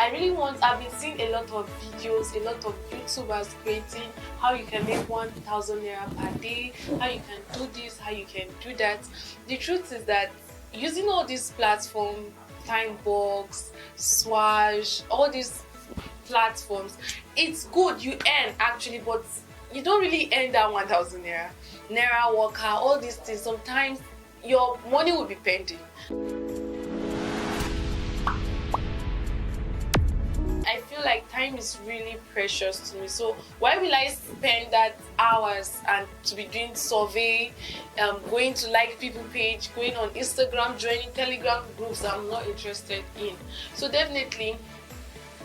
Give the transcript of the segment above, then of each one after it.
I've been seeing a lot of videos, a lot of YouTubers creating how you can make 1,000 naira per day, how you can do this, how you can do that. The truth is that using all these platforms, Timebox, Swash, all these platforms, it's good, you earn actually, but you don't really earn that 1,000 naira worker, all these things. Sometimes your money will be pending. I feel like time is really precious to me, so why will I spend that hours and to be doing survey, going to like people page, going on Instagram, joining Telegram groups that I'm not interested in? So definitely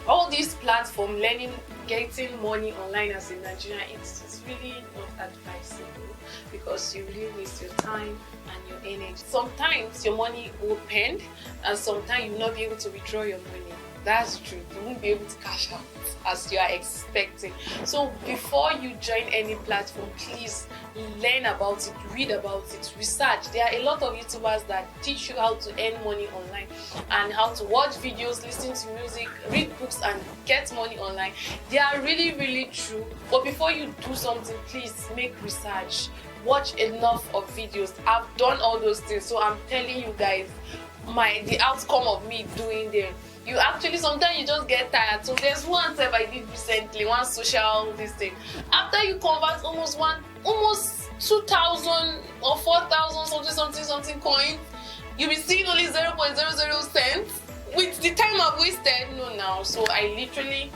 all these platform, learning, getting money online as a Nigerian, it's really not advisable, because you really waste your time and your energy. Sometimes your money will pend, and sometimes you will not be able to withdraw your money. That's true. You won't be able to cash out as you are expecting. So before you join any platform, please learn about it, read about it, research. There are a lot of YouTubers that teach you how to earn money online and how to watch videos, listen to music, read books, and get money online. They are really, really true. But before you do something, please make research. Watch enough of videos. I've done all those things, so I'm telling you guys the outcome of me doing them. You actually, sometimes you just get tired. So there's one step I did recently, one social this thing. After you convert almost 2,000 or 4,000 something coins, you'll be seeing only 0.00 cents. With the time I've wasted, no now. So I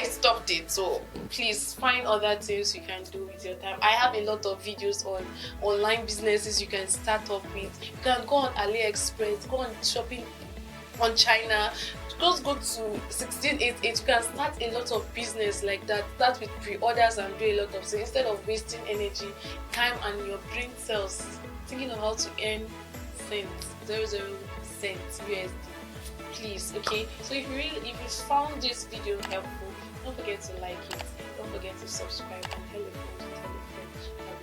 stopped it. So please find other things you can do with your time. I have a lot of videos on online businesses you can start up with. You can go on AliExpress, go on shopping on China, just go to 1688. You can start a lot of business like that. Start with pre-orders and do a lot of things instead of wasting energy, time, and your brain cells thinking of how to earn cents, 00 cents USD. Please, okay? So if you found this video helpful, don't forget to like it, don't forget to subscribe, and tell a friend to tell a friend.